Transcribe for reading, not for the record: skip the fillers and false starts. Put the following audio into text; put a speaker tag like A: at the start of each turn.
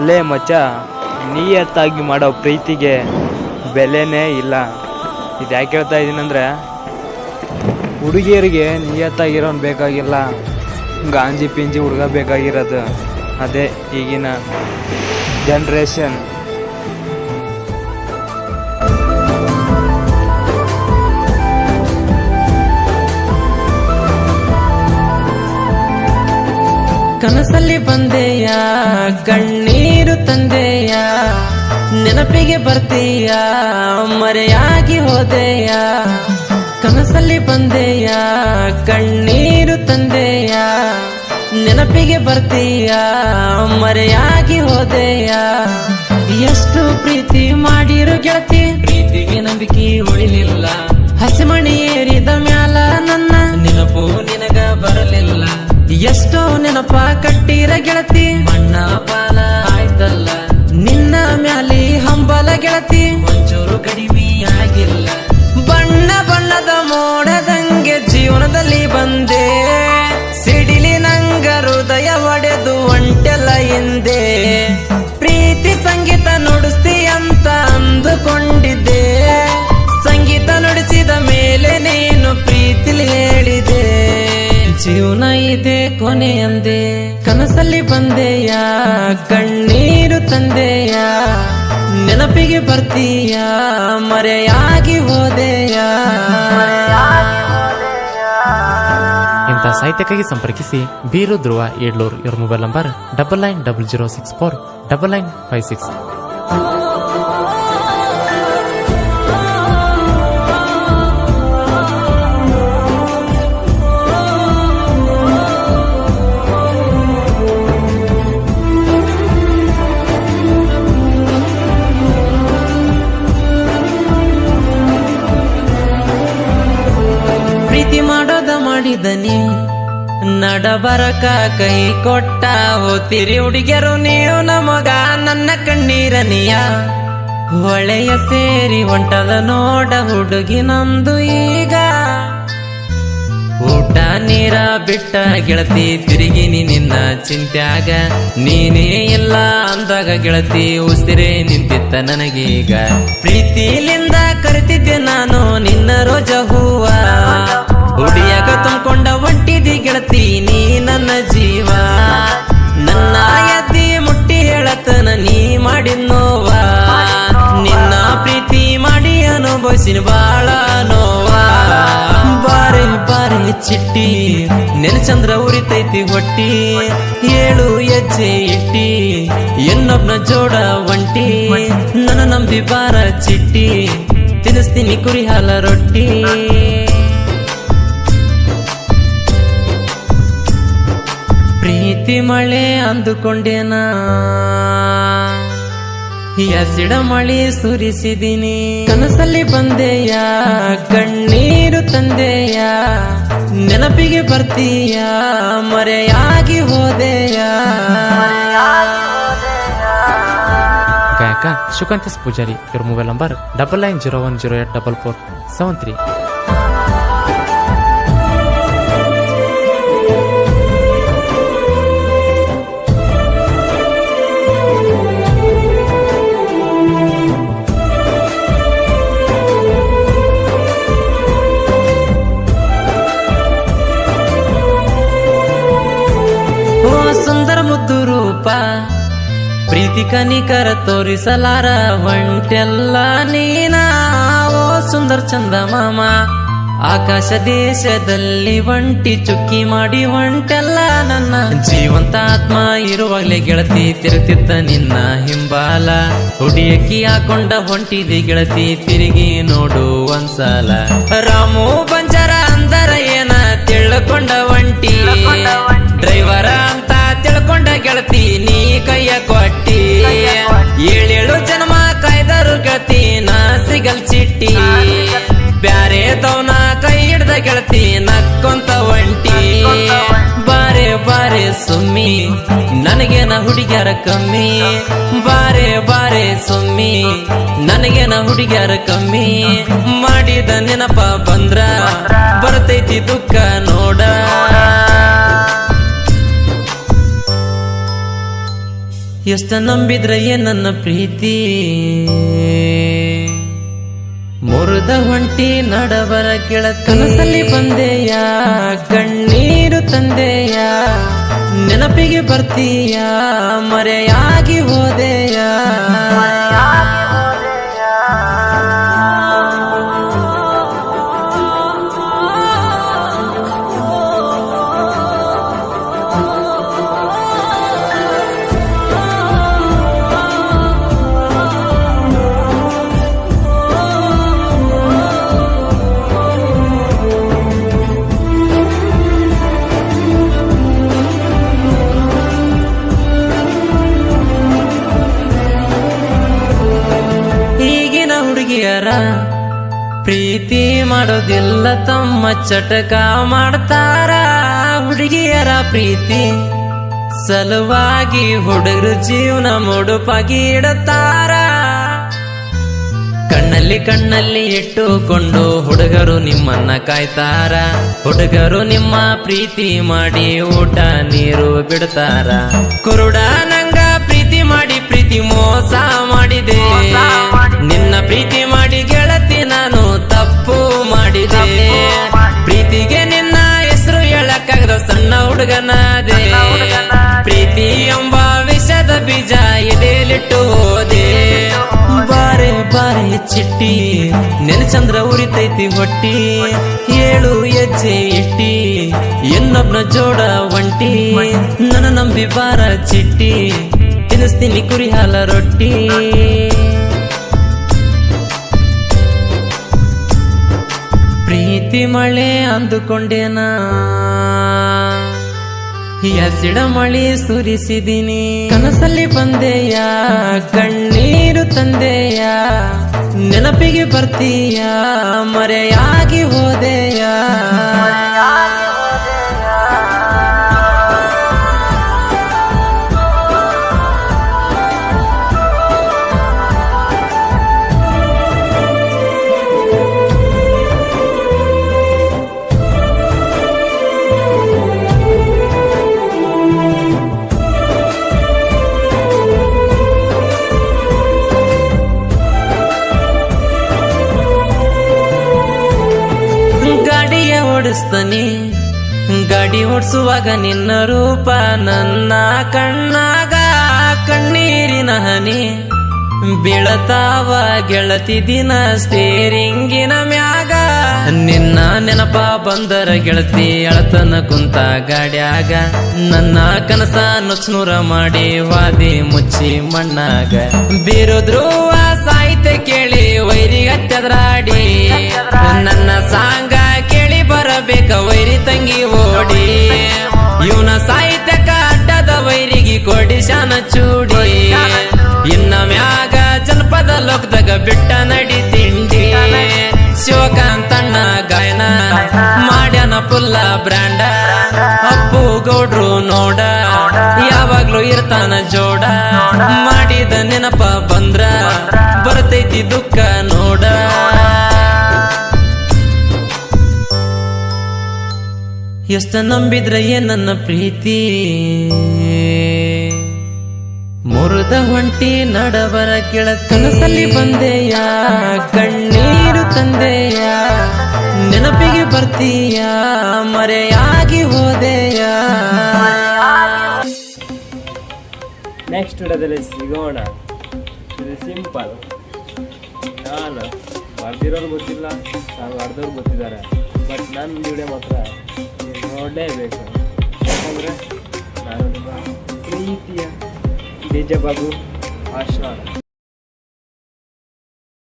A: ಲೇ ಮಚ್ಚ, ನಿಯತ್ತಾಗಿ ಮಾಡೋ ಪ್ರೀತಿಗೆ ಬೆಲೆನೇ ಇಲ್ಲ. ಇದು ಯಾಕೆ ಹೇಳ್ತಾ ಇದ್ದೀನಂದರೆ, ಹುಡುಗಿಯರಿಗೆ ನಿಯತ್ತಾಗಿರೋನು ಬೇಕಾಗಿಲ್ಲ, ಗಾಂಜಿ ಪಿಂಜಿ ಹುಡುಗ ಬೇಕಾಗಿರೋದು. ಅದೇ ಈಗಿನ ಜನ್ರೇಷನ್.
B: ಕನಸಲ್ಲಿ ಬಂದೆಯ, ಕಣ್ಣೀರು ತಂದೆಯ, ನೆನಪಿಗೆ ಬರ್ತೀಯ, ಮರೆಯಾಗಿ ಹೋದೆಯ. ಕನಸಲ್ಲಿ ಬಂದೆಯ, ಕಣ್ಣೀರು ತಂದೆಯ, ನೆನಪಿಗೆ ಬರ್ತೀಯ, ಮರೆಯಾಗಿ ಹೋದೆಯ. ಎಷ್ಟು ಪ್ರೀತಿ ಮಾಡಿರು ಗೆಳತಿ, ಪ್ರೀತಿಗೆ ನಂಬಿಕೆ ಉಳಿಲಿಲ್ಲ. ಹಸಿಮಣಿ ಏರಿದ ಮ್ಯಾಲ ನನ್ನ ನೆನಪು ನಿನಗ ಬರಲಿಲ್ಲ. ಎಷ್ಟೋ ನೆನಪ ಕಟ್ಟಿರ ಗೆಳತಿ, ಮಣ್ಣ ಪಾಲ ಆಯ್ತಲ್ಲ. ನಿನ್ನ ಮ್ಯಾಲಿ ಹಂಬಲ ಗೆಳತಿ, ಒಂಚೂರು ಕಡಿಮೆ ಆಗಿಲ್ಲ. ಬಣ್ಣ ಬಣ್ಣದ ಮೋಡದಂಗೆ ಜೀವನದಲ್ಲಿ ಬಂದೆ, ಸಿಡಿಲಿ ನಂಗ ಹೃದಯ ಒಡೆದು ಒಂಟೆಲ್ಲ ಹಿಂದೆ. ಪ್ರೀತಿ ಸಂಗೀತ ನುಡಿಸ್ತಿ ಅಂತ ಅಂದುಕೊಂಡಿದ್ದೆ, ಸಂಗೀತ ನುಡಿಸಿದ ಮೇಲೆ ನೀನು ಪ್ರೀತಿಲಿ ಹೇಳಿದೆ. ಜೀವನ ಇದೆ ಕೊನೆ ಅಂದೆ, ಕನಸಲ್ಲಿ ಬಂದೆಯ, ಕಣ್ಣೀರು ತಂದೆಯ, ನೆನಪಿಗೆ ಬರ್ತೀಯ, ಮರೆಯಾಗಿ ಹೋದೆಯ.
C: ಇಂಥ ಸಾಹಿತ್ಯಕ್ಕಾಗಿ ಸಂಪರ್ಕಿಸಿ ಬೀರು ಧ್ರುವ ಏಡ್ಲೂರ್. ಇವರ ಮೊಬೈಲ್ ನಂಬರ್ 9900649956.
B: ಪ್ರೀತಿ ಮಾಡೋದ ಮಾಡಿದನಿ, ನಡಬರಕ ಕೈ ಕೊಟ್ಟ ಹೋತಿರಿ ಹುಡುಗಿಯರು ನೀವು ನಮಗ. ನನ್ನ ಕಣ್ಣೀರನಿಯ ಹೊಳೆಯ ಸೇರಿ ಹೊಂಟದ ನೋಡ ಹುಡುಗಿ ನಂದು ಈಗ. ಊಟ ನೀರ ಬಿಟ್ಟ ಗೆಳತಿ ತಿರುಗಿನಿ ನಿನ್ನ ಚಿಂತ್ಯಾಗ. ನೀನೇ ಇಲ್ಲ ಅಂದಾಗ ಗೆಳತಿ ಉಸಿರೇ ನಿಂತಿತ್ತ ನನಗೀಗ. ಪ್ರೀತಿಲಿಂದ ಕರಿತಿದ್ದೆ ನಾನು ನಿನ್ನ ರೋಜ ಹೂವ, ಹುಡಿಯಾಗ ತುಂಬಿಕೊಂಡ ಹೊಂಟಿದಿ ಗೆಳತಿ ನೀ ನನ್ನ ಜೀವ. ನನ್ನ ಎದ್ದಿ ಮುಟ್ಟಿ ಹೇಳತನ ನೀ ಮಾಡಿದ ನೋವ, ನಿನ್ನ ಪ್ರೀತಿ ಮಾಡಿ ಅನುಭವಿಸಿನ ಬಾಳ ನೋವ. ಬಾರೆ ಬಾರೆ ಚಿಟ್ಟಿ ನೆನಚಂದ್ರ ಉರಿತೈತಿ ಹೊಟ್ಟಿ, 7 ಹೆಜ್ಜೆ ಇಟ್ಟಿ ಇನ್ನೊಬ್ನ ಜೋಡ ಒಂಟಿ. ನನ್ನ ನಂಬಿ ಬಾರ ಚಿಟ್ಟಿ, ತಿನ್ನಿಸ್ತೀನಿ ಕುರಿ ಹಾಲ ರೊಟ್ಟಿ. ಪ್ರೀತಿ ಮಳೆ ಅಂದುಕೊಂಡೇನಾ, ಹಸಿಡ ಮಳೆ ಸುರಿಸಿದಿನಿ. ಕನಸಲ್ಲಿ ಬಂದೆಯ, ಕಣ್ಣೀರು ತಂದೆಯ, ನೆನಪಿಗೆ ಬರ್ತೀಯ, ಮರೆಯಾಗಿ ಹೋದೆಯ.
C: ಗಾಯಕ ಶುಕಾಂತಸ್ ಪೂಜಾರಿ. ಇವರ ಮೊಬೈಲ್ ನಂಬರ್ 9901084473.
B: ಸುಂದರ ಮುದ್ದು ರೂಪ, ಪ್ರೀತಿ ಕನಿಕರ ತೋರಿಸಲಾರ ಹೊಂಟೆಲ್ಲ ನೀನ. ಓ ಸುಂದರ ಚಂದ ಮಾಮ, ಆಕಾಶ ದೇಶದಲ್ಲಿ ಒಂಟಿ ಚುಕ್ಕಿ ಮಾಡಿ ಹೊಂಟೆಲ್ಲ ನನ್ನ. ಜೀವಂತ ಆತ್ಮ ಇರುವಾಗ್ಲೇ ಗೆಳತಿ ತಿರುತ್ತಿತ್ತ ನಿನ್ನ ಹಿಂಬಾಲ. ಹುಡಿಯಕ್ಕಿ ಹಾಕೊಂಡ ಹೊಂಟಿದಿ ಗೆಳತಿ ತಿರುಗಿ ನೋಡು ಒಂದ್ಸಲ. ರಾಮು ಬಂಜಾರ ಅಂದರ ಏನ ತಿಳ್ಕೊಂಡ ಒಂಟಿ, ಡ್ರೈವರ ಅಂತ ತಿಳ್ಕೊಂಡ ಗೆಳತಿ ನೀ ಕೈಯ ಕೊಟ್ಟಿ. 7 ಜನ್ಮ ಕಾಯ್ದರು ಗೆಳತಿ ನಾ ಸಿಗಲ್ ಚಿಟ್ಟಿ. ಬ್ಯಾರೆ ತವನ ಕೈ ಹಿಡ್ದ ಗೆಳತಿ ನಕ್ಕೊಂತ ಒಂಟಿ. ಬಾರೆ ಬಾರೆ ಸುಮ್ಮಿ ನನಗೇನ ಹುಡುಗ್ಯಾರ ಕಮ್ಮಿ. ಬಾರೆ ಬಾರೆ ಸುಮ್ಮಿ ನನಗೇನ ಹುಡುಗ್ಯಾರ ಕಮ್ಮಿ. ಮಾಡಿದ ನೆನಪ ಬಂದ್ರ ಬರ್ತೈತಿ ದುಃಖ ನೋಡ. ಎಷ್ಟ ನಂಬಿದ್ರ ನನ್ನ ಪ್ರೀತಿ ಮುರಿದ ಹೊಂಟಿ ನಡಬರ ಗೆಳತಿ ಕನಸಲ್ಲಿ ಬಂದೆಯ ಕಣ್ಣೀರು ತಂದೆಯ ನೆನಪಿಗೆ ಬರ್ತೀಯ ಮರೆಯಾಗಿ ಹೋದೆಯ ಹುಡುಗಿಯರ ಪ್ರೀತಿ ಮಾಡೋದಿಲ್ಲ ತಮ್ಮ ಚಟಕ ಮಾಡ್ತಾರ ಹುಡುಗಿಯರ ಪ್ರೀತಿ ಸಲುವಾಗಿ ಹುಡುಗರು ಜೀವನ ಮುಡುಪಾಗಿ ಇಡುತ್ತಾರ ಕಣ್ಣಲ್ಲಿ ಇಟ್ಟುಕೊಂಡು ಹುಡುಗರು ನಿಮ್ಮನ್ನ ಕಾಯ್ತಾರ ಹುಡುಗರು ನಿಮ್ಮ ಪ್ರೀತಿ ಮಾಡಿ ಊಟ ನೀರು ಬಿಡ್ತಾರ ಕುರುಡ ನಂಗ ಪ್ರೀತಿ ಮಾಡಿ ಪ್ರೀತಿ ಮೋಸ ಮಾಡಿದೆ ನಿನ್ನ ಪ್ರೀತಿ ಮಾಡಿ ಗೆಳತಿ ನಾನು ತಪ್ಪು ಮಾಡಿದೆ ಪ್ರೀತಿಗೆ ನಿನ್ನ ಹೆಸರು ಹೇಳಕ್ಕಾಗದ ಸಣ್ಣ ಹುಡುಗನಾದೆ ಪ್ರೀತಿ ಎಂಬ ವಿಷದ ಬೀಜ ಎದೆಲಿಟ್ಟು ಹೋದೆ ಬಾರೆ ಬಾರೆ ಚಿಟ್ಟಿ ನೆನಚಂದ್ರ ಉರಿತೈತಿ ಹೊಟ್ಟಿ 7 ಹೆಜ್ಜೆ ಇಟ್ಟಿ ಇನ್ನೊಬ್ನ ಜೋಡ ಒಂಟಿ ನನ್ನ ನಂಬಿ ಬಾರ ಚಿಟ್ಟಿ ತಿನ್ನಿಸ್ತೀನಿ ಕುರಿ ಹಾಲ ರೊಟ್ಟಿ ಪ್ರೀತಿ ಮಳೆ ಅಂದುಕೊಂಡೇನಾ ಹಸಿಡ ಮಳಿ ಸುರಿಸಿದೀನಿ ಕನಸಲ್ಲಿ ಬಂದೆಯ ಕಣ್ಣೀರು ತಂದೆಯ ನೆನಪಿಗೆ ಬರ್ತೀಯ ಮರೆಯಾಗಿ ಹೋದೆಯ ಗಾಡಿ ಓಡಿಸುವಾಗ ನಿನ್ನ ರೂಪ ನನ್ನ ಕಣ್ಣಾಗ ಕಣ್ಣೀರಿನ ಹನಿ ಬೀಳತಾವ ಗೆಳತಿ ದಿನ ಸ್ಟೇರಿಂಗಿನ ಮ್ಯಾಗ ನಿನ್ನ ನೆನಪ ಬಂದರ ಗೆಳತಿ ಅಳತನ ಕುಂತ ಗಾಡ್ಯಾಗ ನನ್ನ ಕನಸ ನುಚ್ನೂರ ಮಾಡಿ ವಾದಿ ಮುಚ್ಚಿ ಮಣ್ಣಾಗ ಬೀರುದ್ರುವ ಸಾಹಿತ್ಯ ಕೇಳಿ ವೈರಿ ಹತ್ಯದ್ರಾಡಿ ನನ್ನ ಸಾಂಗ ಕೇಳಿ ಬರಬೇಕ ವೈರಿ ತಂಗಿ ಓಡಿ ಇವನ ಸಾಹಿತ್ಯಕ ಅಡ್ಡದ ವೈರಿಗೆ ಕೊಡಿಶಾನ ಚೂಡಿ ಇನ್ನ ಮ್ಯಾಗ ಜನಪದ ಲೋಕದಾಗ ಬಿಟ್ಟ ನಡಿ ತಿಂಡಿ ಶಿವಕಾಂತಣ್ಣ ಗಾಯನ ಮಾಡ್ಯಾನ ಪುಲ್ಲ ಬ್ರ್ಯಾಂಡ ಅಪ್ಪು ಗೌಡ್ರು ನೋಡ ಯಾವಾಗ್ಲೂ ಇರ್ತಾನ ಜೋಡ ಮಾಡಿದ ನೆನಪ ಬಂದ್ರ ಬರ್ತೈತಿ ದುಃಖ ನೋಡ ಎಷ್ಟ ನಂಬಿದ್ರ ನನ್ನ ಪ್ರೀತಿ ಮುರಿದ ಹೊಂಟಿ ನಡಬರ ಗೆಳತಿ ಕನಸಲ್ಲಿ ಬಂದೆಯ ಕಣ್ಣೀರು ತಂದೆಯ ನೆನಪಿಗೆ ಬರ್ತೀಯ ಮರೆಯಾಗಿ ಹೋದೆಯ
D: ನೆಕ್ಸ್ಟ್ ವಿಡಿಯೋದಲ್ಲಿ ಸಿಗೋಣ. ಇದು ಸಿಂಪಲ್. ನಾನು ಬರ್ದಿರೋರು ಗೊತ್ತಿಲ್ಲ, ನಾನು ಬರ್ದವ್ರು ಗೊತ್ತಿದ್ದಾರೆ, ಬಟ್ ನನ್ನ ವಿಡಿಯೋ ಮಾತ್ರ ನೋಡಲೇಬೇಕು. ಯಾಕಂದರೆ ನಾನು ನಿಮ್ಮ ಪ್ರೀತಿಯ DJ ಬಾಬು ಆಶ್ರಮ.